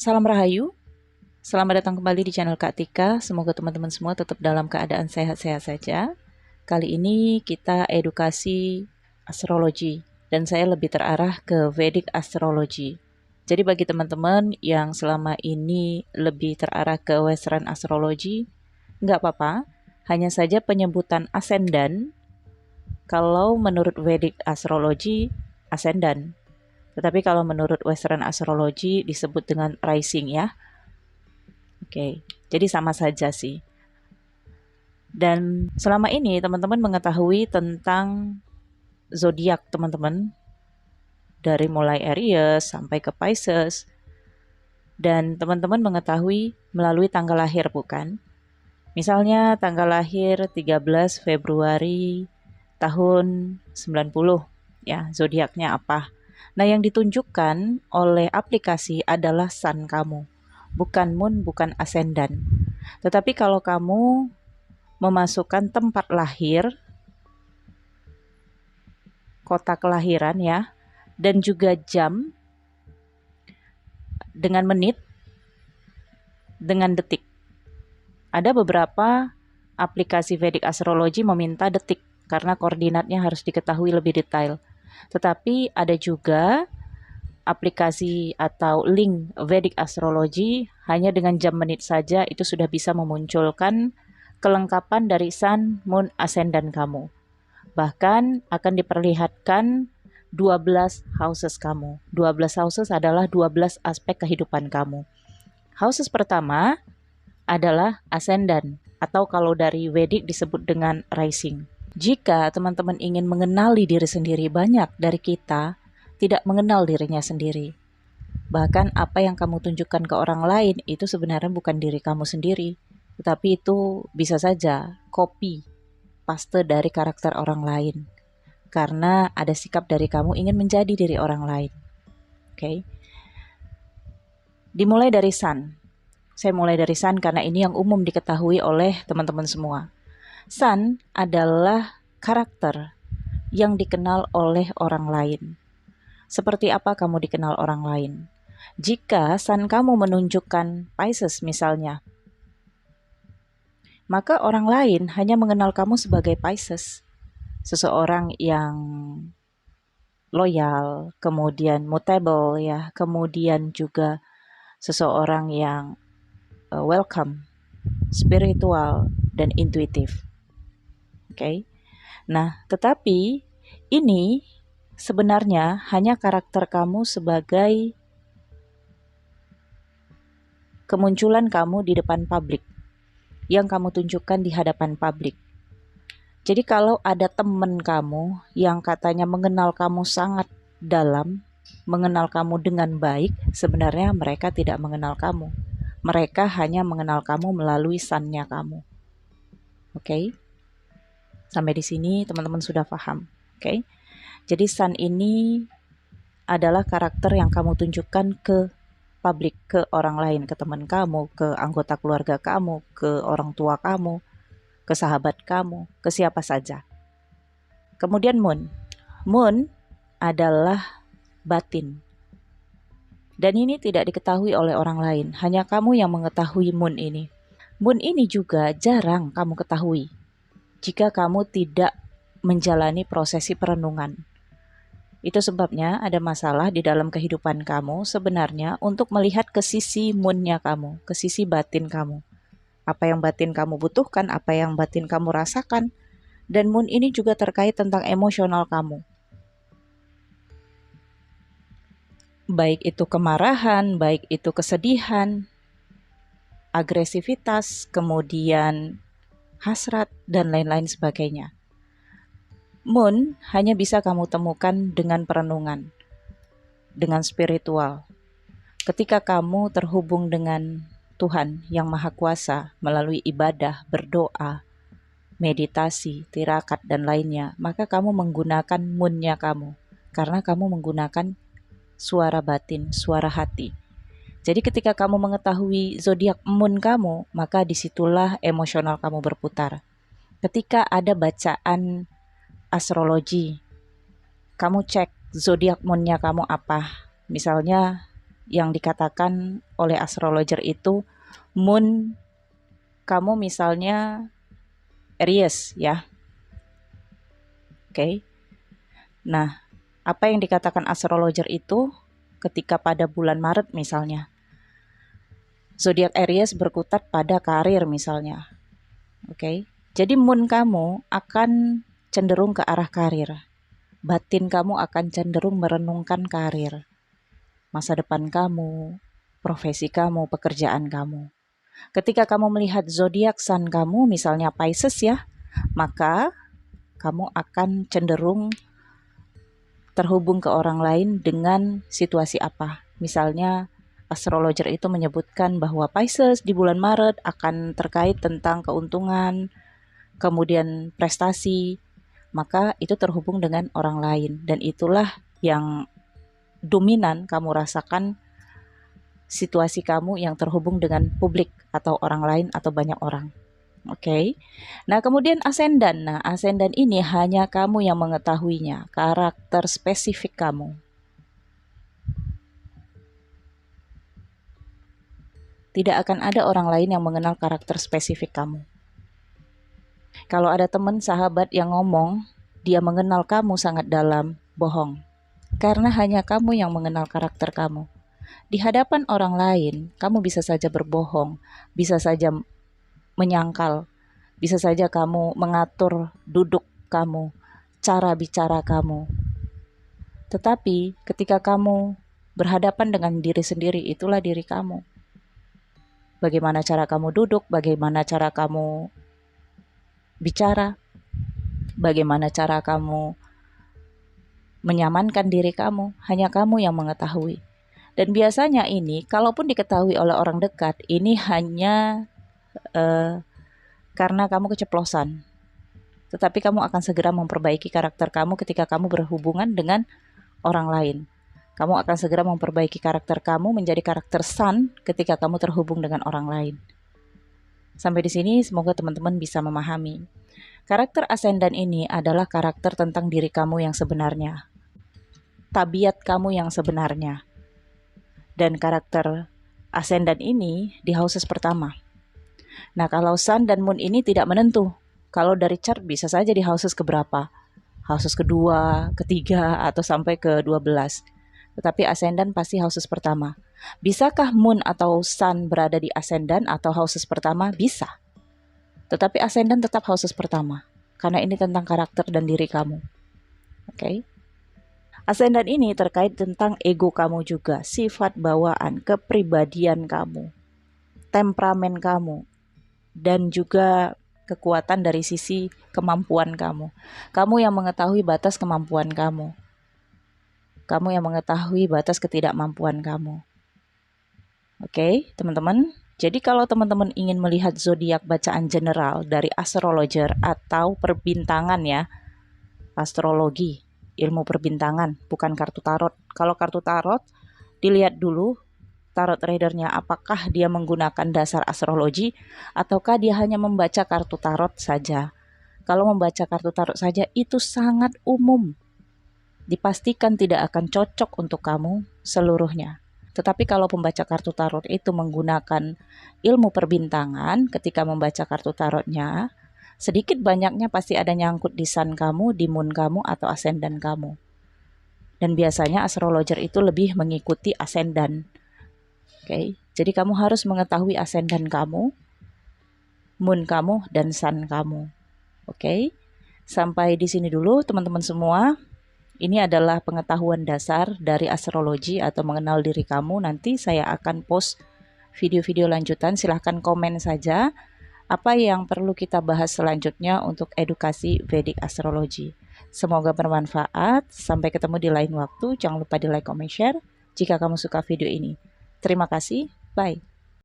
Salam Rahayu, selamat datang kembali di channel Kak Tika. Semoga teman-teman semua tetap dalam keadaan sehat-sehat saja. Kali ini kita edukasi astrologi dan saya lebih terarah ke Vedic Astrology. Jadi bagi teman-teman yang selama ini lebih terarah ke Western Astrology, nggak apa-apa, hanya saja penyebutan ascendant, kalau menurut Vedic Astrology, ascendant. Tetapi kalau menurut Western Astrology disebut dengan rising ya. Oke, jadi sama saja sih. Dan selama ini teman-teman mengetahui tentang zodiak teman-teman, dari mulai Aries sampai ke Pisces. Dan teman-teman mengetahui melalui tanggal lahir bukan? Misalnya tanggal lahir 13 Februari tahun 90, ya, zodiaknya apa? Nah, yang ditunjukkan oleh aplikasi adalah sun kamu, bukan moon, bukan ascendant. Tetapi kalau kamu memasukkan tempat lahir, kota kelahiran ya, dan juga jam dengan menit, dengan detik. Ada beberapa aplikasi Vedic Astrology meminta detik karena koordinatnya harus diketahui lebih detail. Tetapi ada juga aplikasi atau link Vedic Astrology hanya dengan jam menit saja itu sudah bisa memunculkan kelengkapan dari Sun, Moon, Ascendant kamu. Bahkan akan diperlihatkan 12 houses kamu. 12 houses adalah 12 aspek kehidupan kamu. Houses pertama adalah Ascendant atau kalau dari Vedic disebut dengan rising. Jika teman-teman ingin mengenali diri sendiri, banyak dari kita tidak mengenal dirinya sendiri. Bahkan apa yang kamu tunjukkan ke orang lain itu sebenarnya bukan diri kamu sendiri, tetapi itu bisa saja copy, paste dari karakter orang lain. Karena ada sikap dari kamu ingin menjadi diri orang lain. Oke. Dimulai dari Sun. Saya mulai dari Sun karena ini yang umum diketahui oleh teman-teman semua. Sun adalah karakter yang dikenal oleh orang lain. Seperti apa kamu dikenal orang lain? Jika Sun kamu menunjukkan Pisces misalnya, maka orang lain hanya mengenal kamu sebagai Pisces. Seseorang yang loyal, kemudian mutable ya, kemudian juga seseorang yang welcome, spiritual, dan intuitif. Oke. Nah, tetapi ini sebenarnya hanya karakter kamu sebagai kemunculan kamu di depan publik, yang kamu tunjukkan di hadapan publik. Jadi kalau ada teman kamu yang katanya mengenal kamu sangat dalam, mengenal kamu dengan baik, sebenarnya mereka tidak mengenal kamu. Mereka hanya mengenal kamu melalui sunnya kamu. Oke? Sampai di sini teman-teman sudah paham. Oke? Jadi sun ini adalah karakter yang kamu tunjukkan ke publik, ke orang lain, ke teman kamu, ke anggota keluarga kamu, ke orang tua kamu, ke sahabat kamu, ke siapa saja. Kemudian moon. Moon adalah batin. Dan ini tidak diketahui oleh orang lain, hanya kamu yang mengetahui moon ini. Moon ini juga jarang kamu ketahui jika kamu tidak menjalani prosesi perenungan. Itu sebabnya ada masalah di dalam kehidupan kamu sebenarnya untuk melihat ke sisi moonnya kamu, ke sisi batin kamu. Apa yang batin kamu butuhkan, apa yang batin kamu rasakan. Dan moon ini juga terkait tentang emosional kamu. Baik itu kemarahan, baik itu kesedihan, agresivitas, kemudian hasrat, dan lain-lain sebagainya. Moon hanya bisa kamu temukan dengan perenungan, dengan spiritual. Ketika kamu terhubung dengan Tuhan yang Maha Kuasa melalui ibadah, berdoa, meditasi, tirakat, dan lainnya, maka kamu menggunakan moonnya kamu, karena kamu menggunakan suara batin, suara hati. Jadi ketika kamu mengetahui zodiak moon kamu, maka disitulah emosional kamu berputar. Ketika ada bacaan astrologi, kamu cek zodiak moonnya kamu apa. Misalnya yang dikatakan oleh astrologer itu moon kamu misalnya Aries ya. Oke. Nah, apa yang dikatakan astrologer itu ketika pada bulan Maret misalnya. Zodiak Aries berkutat pada karir misalnya. Oke. Jadi moon kamu akan cenderung ke arah karir. Batin kamu akan cenderung merenungkan karir, masa depan kamu, profesi kamu, pekerjaan kamu. Ketika kamu melihat zodiak sun kamu misalnya Pisces ya, maka kamu akan cenderung terhubung ke orang lain dengan situasi apa. Misalnya astrologer itu menyebutkan bahwa Pisces di bulan Maret akan terkait tentang keuntungan, kemudian prestasi, maka itu terhubung dengan orang lain dan itulah yang dominan kamu rasakan situasi kamu yang terhubung dengan publik atau orang lain atau banyak orang. Oke. Nah, kemudian asendan. Nah, asendan ini hanya kamu yang mengetahuinya, karakter spesifik kamu. Tidak akan ada orang lain yang mengenal karakter spesifik kamu. Kalau ada teman sahabat yang ngomong, dia mengenal kamu sangat dalam, bohong. Karena hanya kamu yang mengenal karakter kamu. Di hadapan orang lain, kamu bisa saja berbohong, bisa saja menyangkal, bisa saja kamu mengatur duduk kamu, cara bicara kamu. Tetapi ketika kamu berhadapan dengan diri sendiri, itulah diri kamu. Bagaimana cara kamu duduk, bagaimana cara kamu bicara, bagaimana cara kamu menyamankan diri kamu, hanya kamu yang mengetahui. Dan biasanya ini, kalaupun diketahui oleh orang dekat, ini hanya karena kamu keceplosan. Tetapi kamu akan segera memperbaiki karakter kamu ketika kamu berhubungan dengan orang lain. Kamu akan segera memperbaiki karakter kamu menjadi karakter sun ketika kamu terhubung dengan orang lain. Sampai di sini semoga teman-teman bisa memahami. Karakter asendan ini adalah karakter tentang diri kamu yang sebenarnya. Tabiat kamu yang sebenarnya. Dan karakter asendan ini di houses pertama. Nah, kalau sun dan moon ini tidak menentu. Kalau dari chart bisa saja di houses keberapa. Houses kedua, ketiga, atau sampai ke 12. Tetapi asendan pasti houses pertama. Bisakah moon atau sun berada di asendan atau houses pertama? Bisa. Tetapi asendan tetap houses pertama. Karena ini tentang karakter dan diri kamu. Oke. Asendan ini terkait tentang ego kamu juga. Sifat bawaan, kepribadian kamu, temperamen kamu, dan juga kekuatan dari sisi kemampuan kamu. Kamu yang mengetahui batas kemampuan kamu. Kamu yang mengetahui batas ketidakmampuan kamu. Oke, teman-teman. Jadi kalau teman-teman ingin melihat zodiak bacaan general dari astrologer atau perbintangan ya, astrologi, ilmu perbintangan, bukan kartu tarot. Kalau kartu tarot, dilihat dulu tarot readernya apakah dia menggunakan dasar astrologi ataukah dia hanya membaca kartu tarot saja. Kalau membaca kartu tarot saja itu sangat umum. Dipastikan tidak akan cocok untuk kamu seluruhnya. Tetapi kalau pembaca kartu tarot itu menggunakan ilmu perbintangan ketika membaca kartu tarotnya, sedikit banyaknya pasti ada nyangkut di sun kamu, di moon kamu, atau ascendant kamu. Dan biasanya astrologer itu lebih mengikuti ascendant. Oke, jadi kamu harus mengetahui ascendant kamu, moon kamu, dan sun kamu. Oke, sampai di sini dulu teman-teman semua. Ini adalah pengetahuan dasar dari astrologi atau mengenal diri kamu. Nanti saya akan post video-video lanjutan. Silahkan komen saja apa yang perlu kita bahas selanjutnya untuk edukasi Vedic Astrology. Semoga bermanfaat. Sampai ketemu di lain waktu. Jangan lupa di like, comment, share jika kamu suka video ini. Terima kasih. Bye.